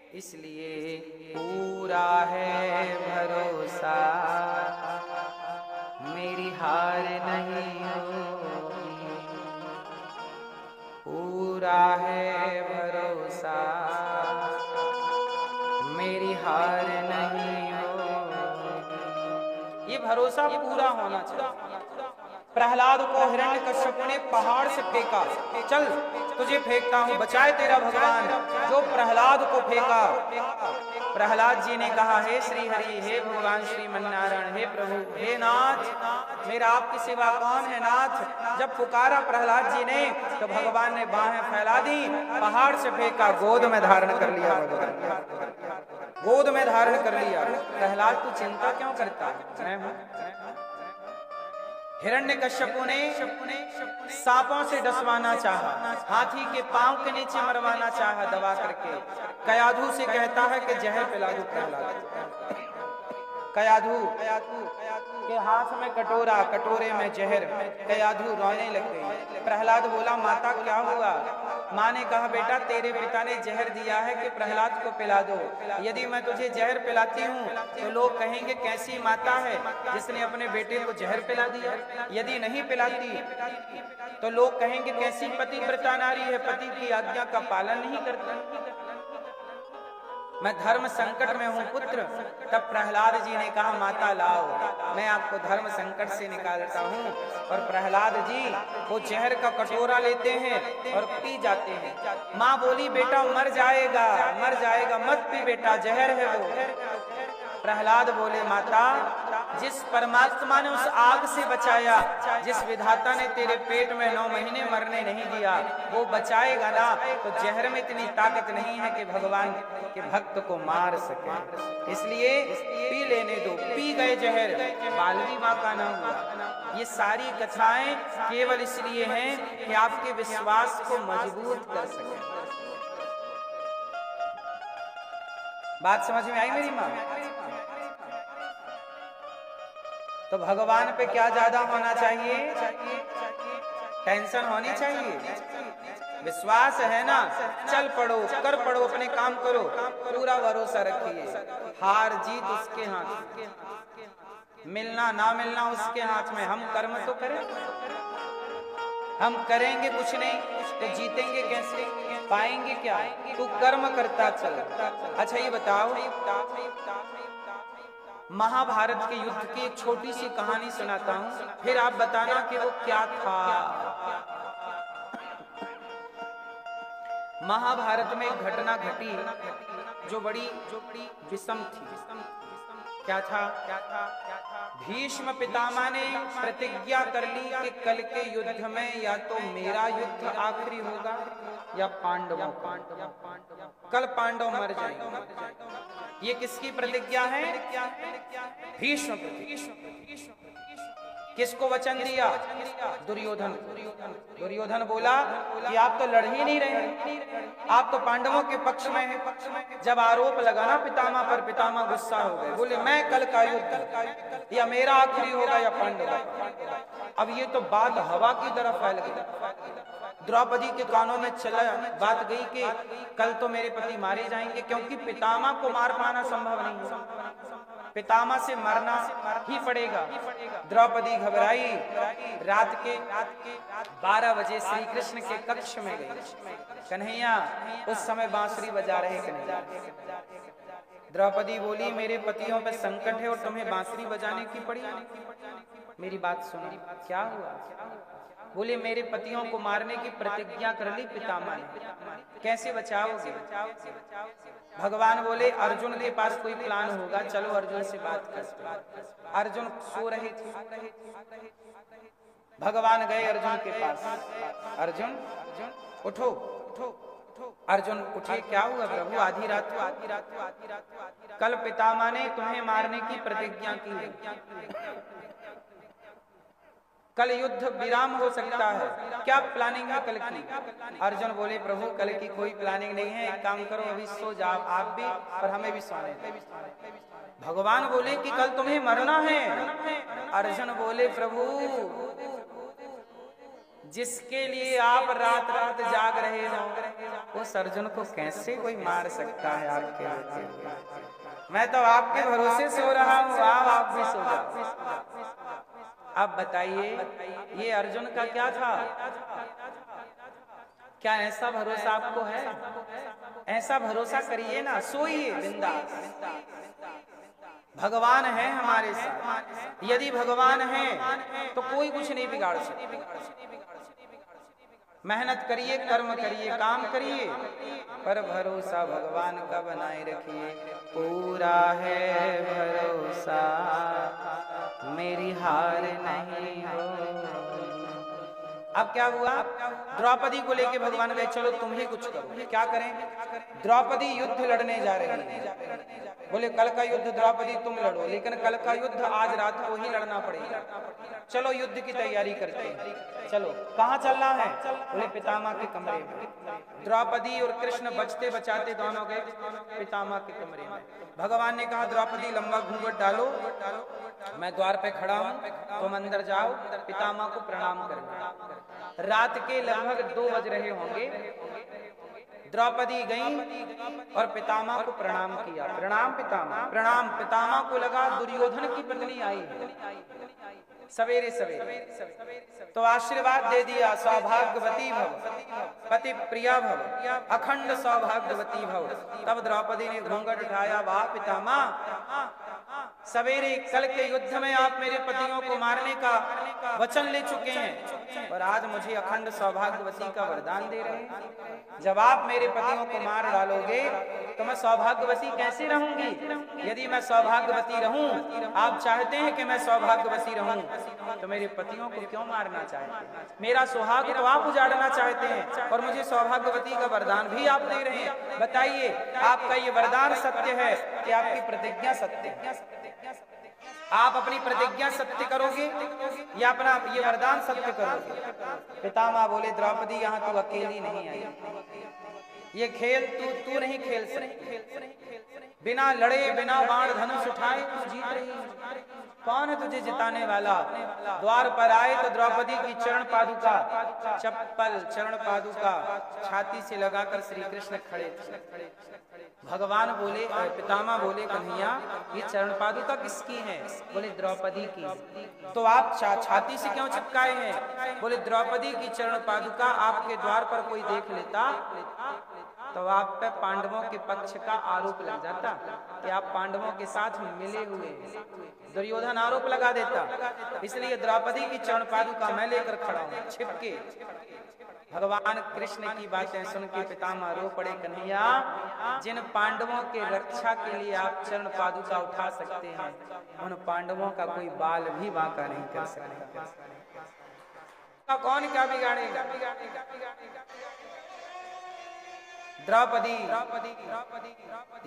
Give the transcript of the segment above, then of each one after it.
इसलिए पूरा है भरोसा मेरी हार नहीं होगी। पूरा है भरोसा मेरी हार नहीं होगी। ये भरोसा पूरा होना चाहिए। प्रहलाद को हिरण्यकश्यप ने पहाड़ से फेंका, चल तुझे फेंकता हूं, बचाए तेरा भगवान। जो प्रहलाद को फेंका, प्रहलाद जी ने कहा, हे श्री हरि, हे भगवान श्रीमन्नारायण, हे प्रभु, हे नाथ, मेरा आपकी सिवा कौन है नाथ। जब पुकारा प्रहलाद जी ने तो भगवान ने बाहें फैला दी, पहाड़ से फेंका, गोद में धारण कर लिया। भगवान गोद में धारण कर लिया। प्रहलाद तू चिंता क्यों करता, मैं हूं। हिरण्यकश्यपु ने सांपों से डसवाना चाहा, हाथी के पांव के नीचे मरवाना चाहा दबा करके। कयाधु से कहता है कि जहर पिला दो प्रहलाद। कयाधु के हाथ में कटोरा, कटोरे में जहर। कयाधु रोने लग गई। प्रहलाद बोला, माता क्या हुआ। माँ ने कहा, बेटा तेरे पिता ने जहर दिया है कि प्रहलाद को पिला दो। यदि मैं तुझे जहर पिलाती हूँ तो लोग कहेंगे कैसी माता है जिसने अपने बेटे को जहर पिला दिया। यदि नहीं पिलाती तो लोग कहेंगे कैसी पतिव्रता नारी है, पति की आज्ञा का पालन नहीं करती। मैं धर्म संकट में हूँ पुत्र। तब प्रहलाद जी ने कहा, माता लाओ, मैं आपको धर्म संकट से निकालता हूँ। और प्रहलाद जी वो जहर का कटोरा लेते हैं और पी जाते हैं। माँ बोली, बेटा मर जाएगा, मर जाएगा, मत पी बेटा, जहर है वो। प्रहलाद बोले, माता जिस परमात्मा ने उस आग से बचाया, जिस विधाता ने तेरे पेट में 9 महीने मरने नहीं दिया, वो बचाएगा ना। तो जहर में इतनी ताकत नहीं है कि भगवान के भक्त को मार सके, इसलिए पी लेने दो। पी गए जहर, बालवी माँ का नाम हुआ। ये सारी कथाएं केवल इसलिए हैं कि आपके विश्वास को मजबूत कर सके। बात समझ में आई मेरी माँ। तो भगवान पे क्या ज्यादा होना चाहिए, टेंशन होनी चाहिए, विश्वास है ना। चल पड़ो, कर पड़ो, अपने काम करो, पूरा भरोसा रखिए। हार जीत उसके हाथ में, मिलना ना मिलना उसके हाथ में। हम कर्म तो करें, हम करेंगे कुछ नहीं तो जीतेंगे कैसे, पाएंगे क्या। तू कर्म करता चल। अच्छा ये बताओ, महाभारत के युद्ध की एक छोटी सी कहानी सुनाता हूं, फिर आप बताना कि वो क्या था। महाभारत में एक घटना घटी जो बड़ी विषम थी। क्या था? भीष्म पितामह ने प्रतिज्ञा कर ली कि कल के युद्ध में या तो मेरा युद्ध आखिरी होगा या पांडवों का। कल पांडव मर जाएंगे। ये किसकी प्रतिज्ञा है? भीष्म। किसको वचन दिया? दुर्योधन। दुर्योधन बोला कि आप तो लड़ ही नहीं रहे, आप तो पांडवों के पक्ष में हैं। जब आरोप लगा ना पितामह पर, पितामह गुस्सा हो गए, बोले मैं कल का युद्ध या मेरा आखिरी होगा या पांडव। अब ये तो बात हवा की तरफ फैल गई। द्रौपदी के कानों में चला बात गई कि कल तो मेरे पति मारे जाएंगे, क्योंकि पितामह को मार पाना संभव नहीं है, पितामह से मरना ही पड़ेगा। द्रौपदी घबराई, रात के 12 बजे श्री कृष्ण के कक्ष में गई। कन्हैया, उस समय बांसुरी बजा रहे कन्हैया। द्रौपदी बोली, मेरे पतियों पे संकट है और तुम्हें बांसुरी बजाने की पड़ी। मेरी बात सुनो, क्या हुआ? बोले, मेरे पतियों को मारने की प्रतिज्ञा कर ली पितामह ने, कैसे बचाओगे? भगवान बोले, अर्जुन के पास कोई प्लान होगा, चलो अर्जुन से बात करते। अर्जुन सो रहे थे, भगवान गए अर्जुन के पास। अर्जुन उठो। अर्जुन उठे, क्या हुआ प्रभु? आधी रात को कल पितामह ने तुम्हें मारने की प्रतिज्ञा की है, कल युद्ध विराम हो सकता है, क्या प्लानिंग है कल की? अर्जुन बोले, प्रभु कल की कोई प्लानिंग नहीं है, एक काम करो अभी सो जाओ, आप भी और हमें भी सोने दो। भगवान बोले कि कल तुम्हें मरना है। अर्जुन बोले, प्रभु जिसके लिए आप रात रात जाग रहे हो, उस अर्जुन को कैसे कोई मार सकता है आपके होते हुए? मैं तो आपके भरोसे सो रहा हूँ, आप भी सो जाओ। अब बताइए ये अर्जुन का क्या था? क्या ऐसा भरोसा आपको है? ऐसा भरोसा करिए ना, सोइए बिंदास। भगवान है हमारे साथ। यदि भगवान है तो कोई कुछ नहीं बिगाड़ सकता। मेहनत करिए, कर्म करिए, काम करिए, पर भरोसा भगवान का बनाए रखिए। पूरा है भरोसा, मेरी हार नहीं हो। अब क्या हुआ? द्रौपदी को लेके भगवान गए, चलो तुम ही कुछ करो। क्या करें? द्रौपदी युद्ध लड़ने जा रही है। बोले कल का युद्ध द्रौपदी तुम लड़ो, लेकिन कल का युद्ध आज रात को ही लड़ना पड़ेगा। चलो युद्ध की तैयारी करते हैं। चलो कहाँ चलना है? बोले पितामह के कमरे में। द्रौपदी और कृष्ण बचते बचाते दोनों गए पितामह के कमरे में। भगवान ने कहा द्रौपदी लंबा घूंघट डालो, मैं द्वार पे खड़ा हूँ, तुम अंदर जाओ, पितामह को प्रणाम करना। रात के लगभग 2 बज रहे होंगे। द्रौपदी गई और पितामह को प्रणाम किया। प्रणाम पितामह, प्रणाम। पितामह को लगा दुर्योधन की पत्नी आई है सवेरे सवेरे, तो आशीर्वाद दे दिया, सौभाग्यवती भव, पति प्रिया भव, अखंड सौभाग्यवती भव। तब द्रौपदी ने घूंघट उठाया, वाह पितामह, सवेरे कल के युद्ध में आप मेरे पतियों को मारने का वचन ले चुके हैं और आज मुझे अखंड सौभाग्यवती का वरदान दे रहे हैं। जब आप मेरे पतियों को मार डालोगे तो मैं सौभाग्यवती कैसे रहूंगी? यदि मैं सौभाग्यवती रहूं, आप चाहते हैं कि मैं सौभाग्यवती रहूं, तो मेरे पतियों को क्यों मारना चाहते हैं? मेरा सुहाग तो आप उजाड़ना चाहते हैं और मुझे सौभाग्यवती का वरदान भी आप दे रहे हैं। बताइए आपका ये वरदान सत्य है कि आपकी प्रतिज्ञा सत्य है? आप अपनी प्रतिज्ञा सत्य करोगे या अपना ये वरदान सत्य करोगे? पितामह बोले द्रौपदी यहाँ तू अकेली नहीं आई, ये खेल तू नहीं खेल सकती। बिना लड़े, बिना बाण धनुष उठाए तू जीत रही है। कौन है तुझे जिताने वाला? द्वार पर आए तो द्रौपदी की चरण पादुका, चप्पल चरण पादुका छाती से लगाकर श्री कृष्ण खड़े थे। भगवान बोले, पितामह बोले कन्हैया ये चरण पादुका किसकी है? बोले द्रौपदी की। तो आप छाती से क्यों चिपकाए हैं? बोले द्रौपदी की चरण पादुका आपके द्वार पर कोई देख लेता तो आप पे पांडवों के पक्ष का आरोप लग जाता कि आप पांडवों के साथ मिले हुए। दुर्योधन आरोप लगा देता, इसलिए द्रौपदी की चरण पादुका मैं लेकर खड़ा हूं छिपके। भगवान कृष्ण की बातें सुन के पितामह रो पड़े, कन्हैया जिन पांडवों के रक्षा के लिए आप चरण पादुका उठा सकते हैं, उन पांडवों का कोई बाल भी बांका नहीं कर सकता। कौन क्या बिगाड़ेगा? द्रौपदी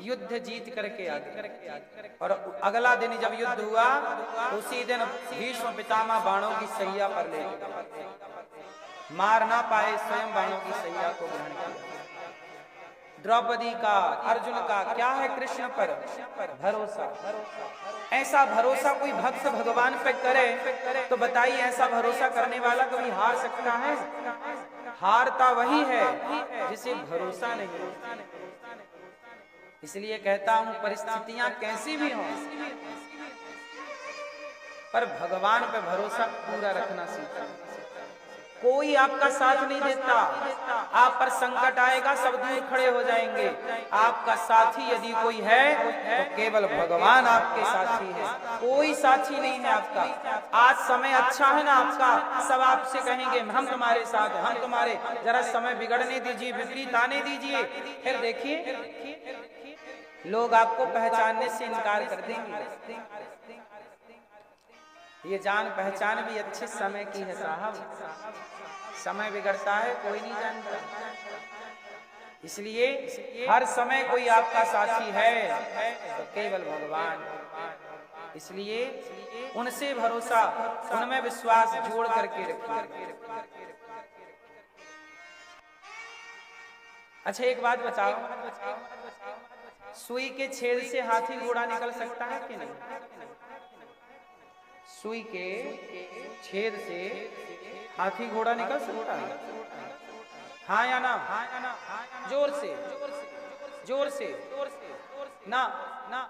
युद्ध जीत करके आ गई और अगला दिन जब युद्ध हुआ उसी दिन भीष्म पितामह बाणों की सैया पर ले गए। मार ना पाए, स्वयं बाणों की सैया को ग्रहण किया। द्रौपदी का, अर्जुन का क्या है कृष्ण पर? भरोसा। ऐसा भरोसा कोई भक्त भगवान पे करे तो बताइए ऐसा भरोसा करने वाला कभी हार सकता है? हारता वही है जिसे भरोसा नहीं। इसलिए कहता हूं परिस्थितियां कैसी भी हों पर भगवान पे भरोसा पूरा रखना सीखो। कोई आपका साथ नहीं देता, आप पर संकट आएगा सब दूर खड़े हो जाएंगे। आपका साथी यदि कोई है तो केवल भगवान आपके साथी है, कोई साथी नहीं है आपका। आज समय अच्छा है ना आपका, सब आपसे कहेंगे हम तुम्हारे साथ हैं, हम तुम्हारे, जरा समय बिगड़ने दीजिए, विपरीत आने दीजिए, फिर देखिए लोग आपको पहचानने से इनकार कर देंगे। ये जान पहचान भी अच्छे समय की है साहब, समय बिगड़ता है कोई नहीं जानता। इसलिए हर समय कोई आपका साथी है तो केवल भगवान। इसलिए उनसे भरोसा, उनमें विश्वास जोड़ करके रखिए। अच्छा एक बात बताओ, सुई के छेद से हाथी घोड़ा निकल सकता है कि नहीं? सुई के छेद से हाथी घोड़ा निकल सकता है? हाँ या ना? जोर से, जोर से ना, ना